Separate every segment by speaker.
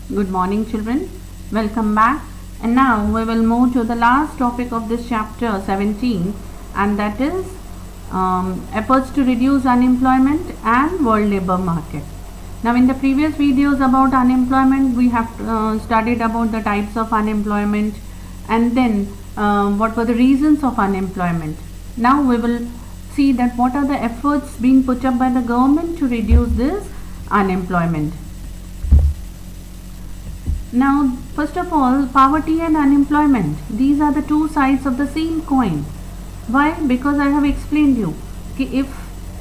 Speaker 1: Good morning, children. Welcome back. And now we will move to the last topic of this chapter 17, and that is efforts to reduce unemployment and world labor market. Now, in the previous videos about unemployment, we have studied about the types of unemployment and then what were the reasons of unemployment. Now we will see that what are the efforts being put up by the government to reduce this unemployment. Now, first of all, poverty and unemployment, these are the two sides of the same coin. Why? Because I have explained you कि if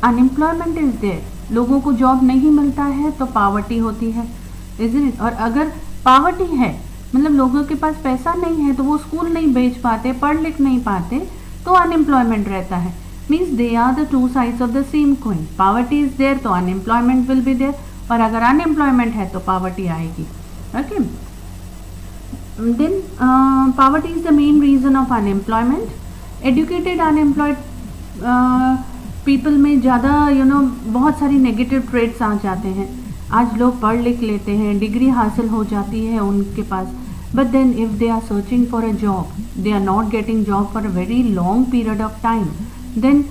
Speaker 1: unemployment is there, लोगों को job नहीं मिलता है तो poverty होती है, isn't it? और अगर पावर्टी है मतलब लोगों के पास पैसा नहीं है तो वो स्कूल नहीं भेज पाते, पढ़ लिख नहीं पाते, तो अनएम्प्लॉयमेंट रहता है. Means they are the two sides of the same coin. Poverty is there तो अनएम्प्लॉयमेंट विल बी देयर, और अगर अनएम्प्लॉयमेंट है तो पावर्टी आएगी. Okay, then poverty is the main reason of unemployment. Educated unemployed people में ज़्यादा बहुत सारी नेगेटिव ट्रेड्स आ जाते हैं. आज लोग पढ़ लिख लेते हैं, डिग्री हासिल हो जाती है उनके पास, but then if they are searching for a job, they are not getting job for a very long period of time, then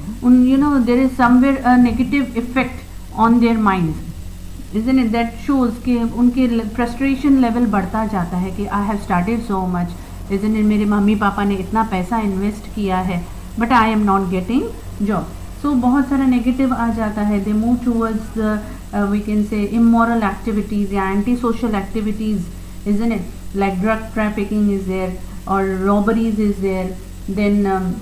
Speaker 1: there is somewhere a negative effect on their minds, isn't it? That shows कि उनके frustration level बढ़ता जाता है कि I have started so much, isn't it? मेरे mummy papa ने इतना पैसा इन्वेस्ट किया है but I am not getting job. So बहुत सारा नेगेटिव आ जाता है. They move towards we can say immoral activities या anti social activities, isn't it? Like drug trafficking is there or robberies is there, then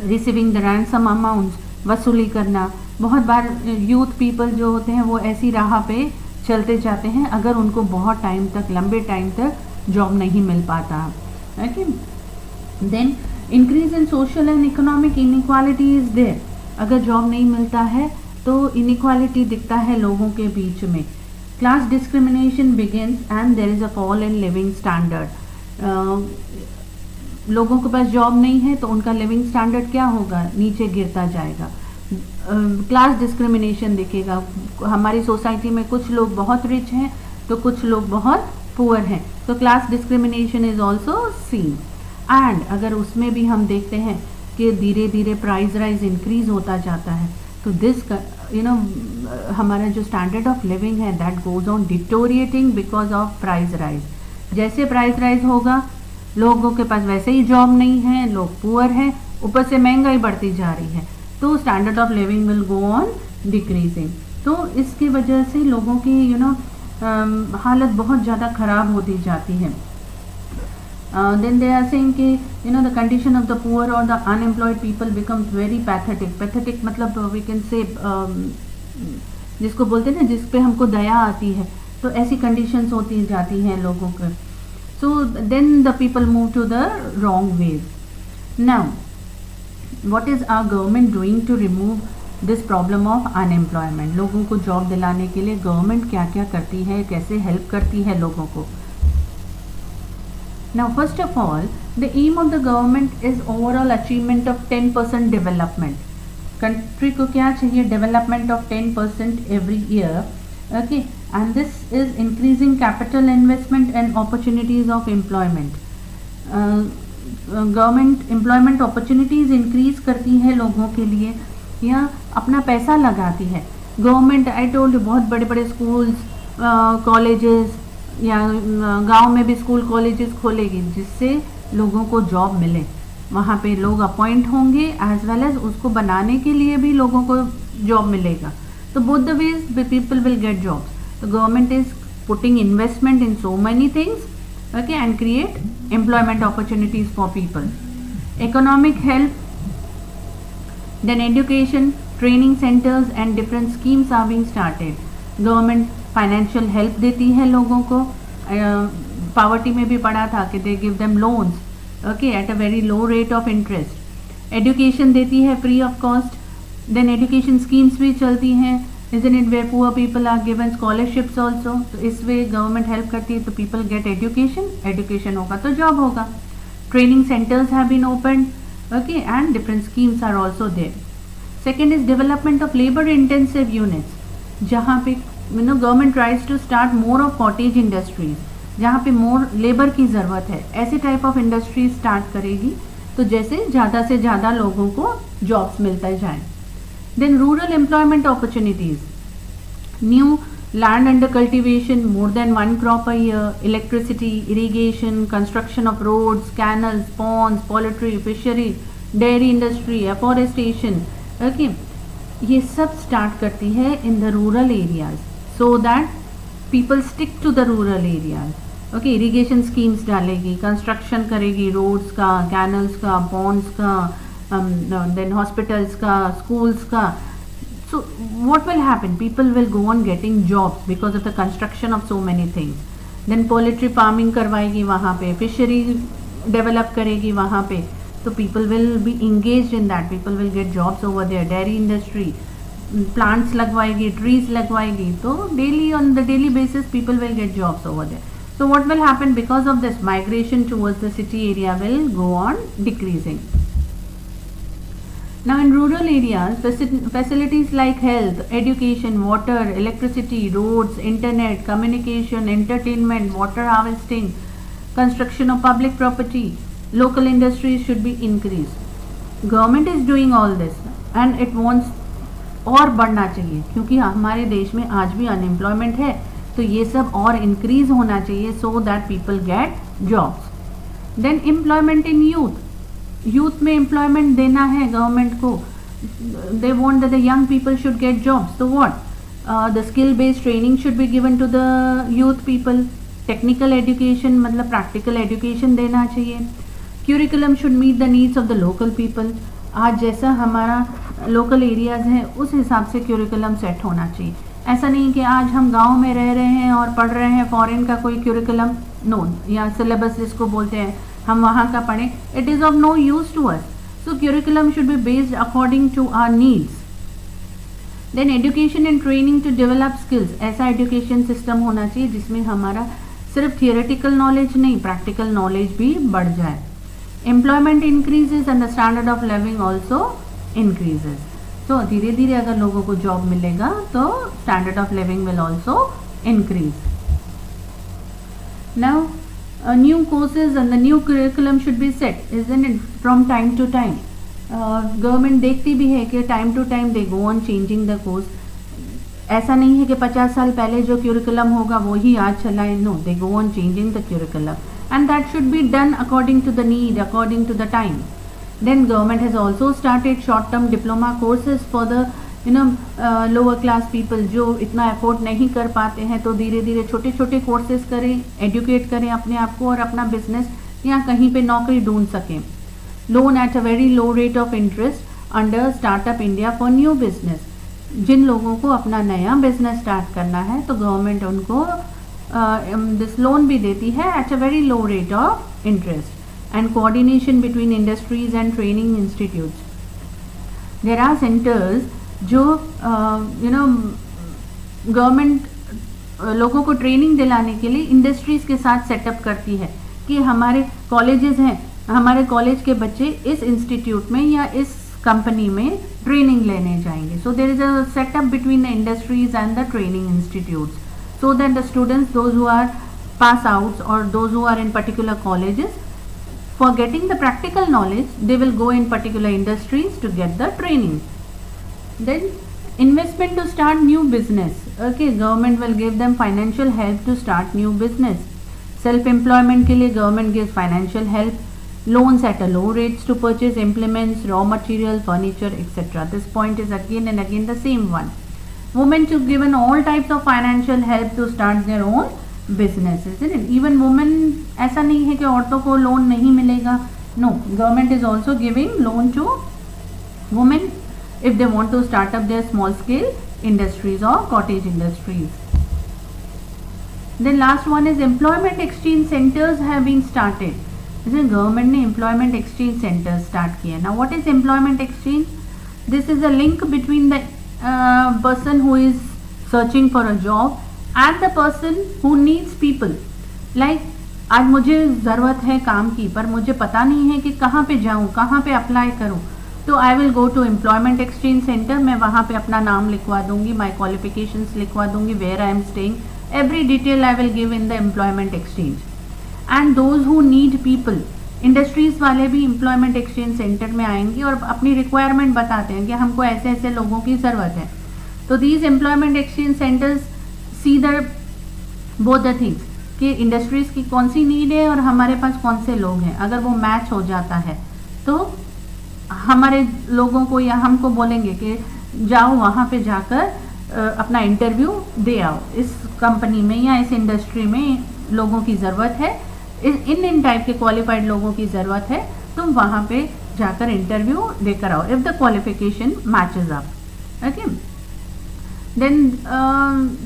Speaker 1: receiving the ransom amounts, वसूली करना. बहुत बार youth people जो होते हैं वो ऐसी राह पे चलते जाते हैं अगर उनको बहुत टाइम तक, लंबे टाइम तक जॉब नहीं मिल पाता. Okay, then increase in social and economic inequality is there. अगर जॉब नहीं मिलता है तो इनइक्वालिटी दिखता है लोगों के बीच में. Class discrimination begins and there is a fall in living standard. लोगों के पास जॉब नहीं है तो उनका लिविंग स्टैंडर्ड क्या होगा? नीचे गिरता जाएगा. क्लास डिस्क्रिमिनेशन दिखेगा. हमारी सोसाइटी में कुछ लोग बहुत रिच हैं तो कुछ लोग बहुत पुअर हैं, तो class discrimination is also seen. And अगर उसमें भी हम देखते हैं कि धीरे धीरे प्राइस राइज इंक्रीज होता जाता है तो दिस हमारा जो स्टैंडर्ड ऑफ लिविंग है that goes on deteriorating because of price rise. जैसे प्राइस राइज होगा लोगों के पास वैसे ही जॉब नहीं है, लोग पुअर हैं, ऊपर से महंगाई बढ़ती जा रही है तो standard of living will go on decreasing. तो इसकी वजह से लोगों की हालत बहुत ज़्यादा ख़राब होती जाती है. देन दे आर सेइंग कि the condition of the poor और the unemployed people becomes very pathetic. Pathetic मतलब वी कैन से जिसको बोलते हैं ना, जिस पे हमको दया आती है, तो ऐसी कंडीशंस होती जाती हैं लोगों के. So then the people move to the wrong ways. Now what is our government doing to remove this problem of unemployment? लोगों को जॉब दिलाने के लिए गवर्नमेंट क्या क्या करती है, कैसे हेल्प करती है लोगों को? Now first of all, the aim of the government is overall achievement of 10% development. Country को क्या चाहिए? Development of 10% every year. Okay, and this is increasing capital investment and opportunities of employment. Government employment opportunities increase करती है लोगों के लिए या अपना पैसा लगाती है. गवर्नमेंट आई टोल्ड बहुत बड़े बड़े स्कूल्स, कॉलेजेस या गांव में भी स्कूल कॉलेजेस खोलेगी जिससे लोगों को जॉब मिले. वहाँ पे लोग अपॉइंट होंगे एज वेल एज उसको बनाने के लिए भी लोगों को जॉब मिलेगा. तो both the ways people will get jobs. तो government is putting investment in so many things, okay, and create employment opportunities for people. Economic help, then education, training centers and different schemes are being started. Government financial help देती है लोगों को. Poverty में भी पढ़ा था कि they give them loans, okay, at a very low rate of interest. Education देती है free of cost. Then education schemes भी चलती हैं, isn't it, where poor people are given scholarships also. तो इस वे गवर्नमेंट हेल्प करती है तो people get education. एजुकेशन होगा तो जॉब होगा. Training centres have been opened, okay, and different schemes are also there. Second is development of labour intensive units, जहाँ पे government tries to start more of cottage industries. जहाँ पे मोर labour की ज़रूरत है, ऐसे टाइप ऑफ इंडस्ट्री स्टार्ट करेगी, तो जैसे ज़्यादा से ज़्यादा लोगों को जॉब्स मिलता जाए. Then rural employment opportunities, new land under cultivation, more than one crop a year, electricity, irrigation, construction of roads, canals, ponds, poultry, fishery, dairy industry, afforestation. Okay, ये सब स्टार्ट करती है in the rural areas, so that people stick to the rural areas. Okay, irrigation schemes डालेगी, construction करेगी roads का, canals का, ponds का, then hospitals का, स्कूल्स का. So what will happen? People will go on getting jobs because of the construction of so many things. Then poultry farming करवाएगी वहाँ पे, fishery develop करेगी वहाँ पे, तो people will be engaged in that. People will get jobs over there. Dairy industry, plants लगवाएगी, trees लगवाएगी, तो on the daily basis people will get jobs over there. So what will happen? Because of this, migration towards the city area will go on decreasing. Now in rural areas, facilities like health, education, water, electricity, roads, internet, communication, entertainment, water harvesting, construction of public property, local industries should be increased. Government is doing all this and it wants और बढ़ना चाहिए, क्योंकि हमारे देश में आज भी unemployment है, तो ये सब और इंक्रीज होना चाहिए, so that people get jobs. Then employment in youth. Youth में एम्प्लॉयमेंट देना है गवर्नमेंट को. They want that the young people should get jobs, तो what, the skill based training should be given to the youth people. Technical education मतलब practical education देना चाहिए. Curriculum should meet the needs of the local people. आज जैसा हमारा local areas है उस हिसाब से क्यूरिकुलम सेट होना चाहिए. ऐसा नहीं कि आज हम गांव में रह रहे हैं और पढ़ रहे हैं फॉरेन का कोई क्यूरिकुलम, नो, या सिलेबस जिसको बोलते हैं हम वहाँ का पढ़ें, it is of no use to us. So curriculum should be based according to our needs. Then education and training to develop skills. ऐसा एजुकेशन सिस्टम होना चाहिए जिसमें हमारा सिर्फ थियोरेटिकल नॉलेज नहीं, प्रैक्टिकल नॉलेज भी बढ़ जाए. Employment increases and the standard of living also increases. तो धीरे धीरे अगर लोगों को जॉब मिलेगा तो standard of living will also increase. Now new courses and the new curriculum should be set, isn't it, from time to time. Government देखती भी है कि time to time they go on changing the course. ऐसा नहीं है कि 50 साल पहले जो curriculum होगा वो ही आज चलाए. No, they go on changing the curriculum and that should be done according to the need, according to the time. Then government has also started short term diploma courses for the lower class people जो इतना afford नहीं कर पाते हैं, तो धीरे धीरे छोटे छोटे कोर्सेज करें, एजुकेट करें अपने आप को और अपना बिजनेस या कहीं पे नौकरी ढूंढ सकें. Loan at a very low rate of interest under startup India for new business. जिन लोगों को अपना नया बिजनेस स्टार्ट करना है तो गवर्नमेंट उनको दिस लोन भी देती है at a very low rate of interest. And coordination between industries and training institutes. There are centres जो गवर्नमेंट लोगों को ट्रेनिंग दिलाने के लिए इंडस्ट्रीज़ के साथ सेटअप करती है कि हमारे कॉलेजेस हैं, हमारे कॉलेज के बच्चे इस इंस्टीट्यूट में या इस कंपनी में ट्रेनिंग लेने जाएंगे. So there is a setup between the industries and the training institutes, so that the students those who are pass outs और those who are in particular colleges, for getting the practical knowledge they will go in particular industries to get the training. Then investment to start new business. Okay, government will give them financial help to start new business. Self employment के लिए government gives financial help, loans at a low rates to purchase implements, raw material, furniture, etc. This point is again and again the same one. Women to given all types of financial help to start their own businesses, isn't it? Even women, ऐसा नहीं है कि औरतों को loan नहीं मिलेगा. No, government is also giving loan to women if they want to start up their small scale industries or cottage industries. Then last one is employment exchange centers have been started. Isn't government ने employment exchange centers start किया. Now what is employment exchange? This is a link between the person who is searching for a job and the person who needs people. Like आज मुझे ज़रूरत है काम की पर मुझे पता नहीं है कि कहाँ पे जाऊँ, कहाँ पे अप्लाई करूँ, तो I will go to employment exchange centre. मैं वहाँ पे अपना नाम लिखवा दूँगी, माई क्वालिफिकेशंस लिखवा दूँगी, where I am staying, every detail I will give in the employment exchange. And those who need people, industries वाले भी एम्प्लॉयमेंट एक्सचेंज सेंटर में आएंगे और अपनी रिक्वायरमेंट बताते हैं कि हमको ऐसे ऐसे लोगों की ज़रूरत है. तो these employment exchange centres see the both the things कि इंडस्ट्रीज़ की कौन सी नीड है और हमारे पास कौन से लोग हैं. अगर वो मैच हो जाता है तो हमारे लोगों को या हमको बोलेंगे कि जाओ वहाँ पे जाकर अपना इंटरव्यू दे आओ, इस कंपनी में या इस इंडस्ट्री में लोगों की ज़रूरत है, इन टाइप के क्वालिफाइड लोगों की ज़रूरत है, तुम वहाँ पे जाकर इंटरव्यू देकर आओ if the qualification matches up. Okay, then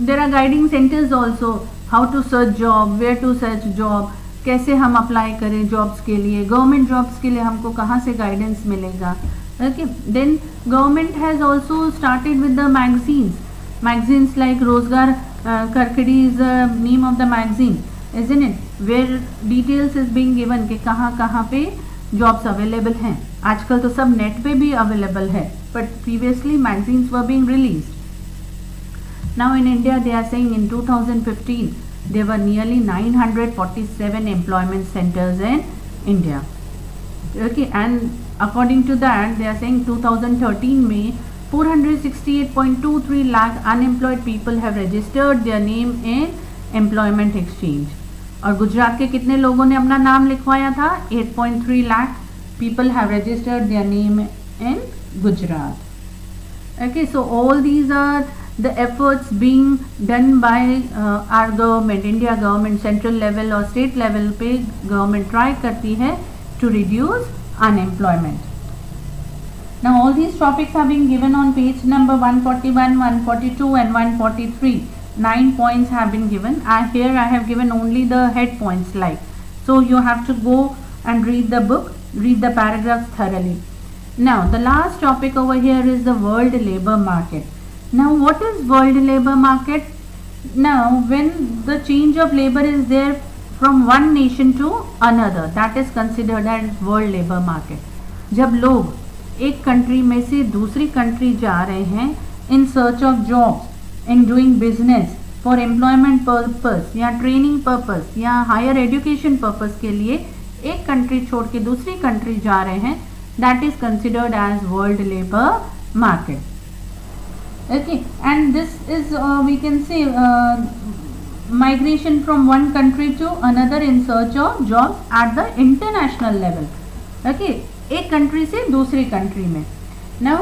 Speaker 1: there are guiding centres also, how to search job, where to search job, कैसे हम अप्लाई करें जॉब्स के लिए, गवर्नमेंट जॉब्स के लिए हमको कहाँ से गाइडेंस मिलेगा. Okay, then government has also started with the magazines like Rozgar करकड़ी is the name of the magazine, isn't it, where details is being given कि कहाँ पे jobs अवेलेबल हैं. आजकल तो सब नेट पे भी अवेलेबल है, but previously magazines were being released. Now in India they are saying in 2015 there were nearly 947 employment centers in India. Okay, and according to that they are saying 2013 में 468.23 lakh unemployed people have registered their name in employment exchange. और गुजरात के कितने लोगों ने अपना नाम लिखवाया था? 8.3 lakh people have registered their name in Gujarat. Okay, so all these are the efforts being done by our government, India government, central level और state level पे government try करती है to reduce unemployment. Now all these topics are being given on page number 141, 142 and 143. 9 points have been given. Here I have given only the head points like. So you have to go and read the book, read the paragraphs thoroughly. Now the last topic over here is the world labor market. Now what is world labor market? Now when the change of labor is there from one nation to another, that is considered as world labor market. जब लोग एक country में से दूसरी country जा रहे हैं in search of jobs, in doing business for employment purpose या training purpose या higher education purpose के लिए एक कंट्री छोड़ के दूसरी कंट्री जा रहे हैं, that is considered as world labor market. Okay, and this is we can say migration from one country to another in search of jobs at the international level. Okay, एक country से दूसरी country में. Now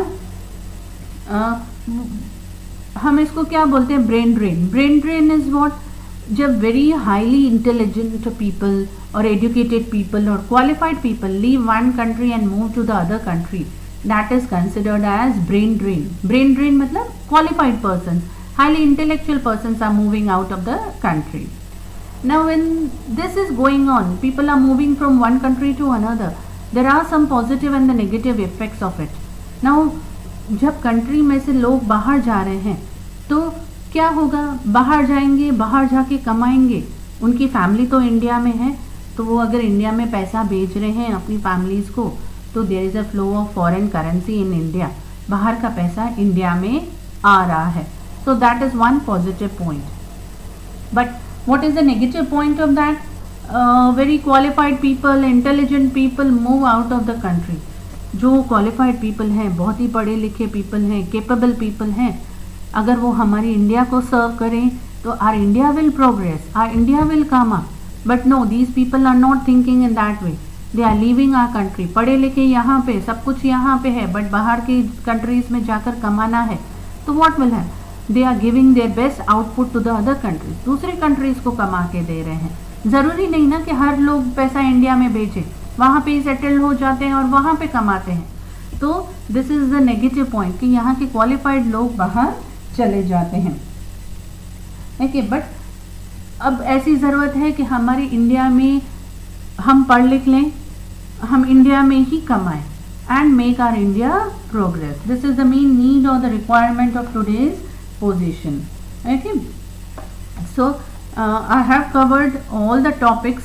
Speaker 1: हम इसको क्या बोलते हैं? Brain drain. Brain drain is what? जब वेरी हाईली इंटेलिजेंट पीपल और एजुकेटेड पीपल और qualified people leave one country and move to the other country, that is considered as brain drain. Brain drain मतलब qualified person, highly intellectual person are moving out of the country. Now when this is going on, people are moving from one country to another, there are some positive and the negative effects of it. Now जब country में से लोग बाहर जा रहे हैं तो क्या होगा? बाहर जाएंगे, बाहर जाके कमाएंगे, उनकी फैमिली तो इंडिया में है, तो वो अगर इंडिया में पैसा भेज रहे हैं अपनी फैमिलीज़ को, तो there is a flow of foreign currency in India. बाहर का पैसा इंडिया में आ रहा है, so that is one positive point. But what is the negative point of that? Very qualified people, intelligent people move out of the country. जो qualified people हैं, बहुत ही पढ़े लिखे पीपल हैं, केपेबल पीपल हैं, अगर वो हमारी इंडिया को सर्व करें तो our India will progress, our India will come up. But no, these people are not thinking in that way. They are living our country. पढ़े लिखे यहाँ पे, सब कुछ यहाँ पे है, बट बाहर की कंट्रीज में जाकर कमाना है, तो व्हाट विल है? They are giving their best output to the other countries. दूसरी कंट्रीज को कमा के दे रहे हैं. ज़रूरी नहीं ना कि हर लोग पैसा इंडिया में भेजें, वहाँ पे ही सेटल हो जाते हैं और वहाँ पे कमाते हैं. तो this is the negative point कि यहाँ के क्वालिफाइड लोग बाहर चले जाते हैं. ओके, बट अब ऐसी ज़रूरत है कि हमारे इंडिया में हम पढ़ लिख लें, हम इंडिया में ही कमाएं and make our India progress. This is the main need or the requirement of today's position. Okay, so I have covered all the topics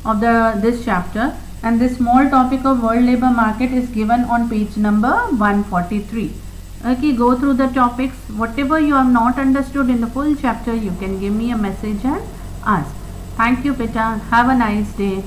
Speaker 1: of this chapter, and this small topic of world labor market is given on page number 143. Okay, go through the topics. Whatever you have not understood in the full chapter, you can give me a message and ask. Thank you, Pita. Have a nice day.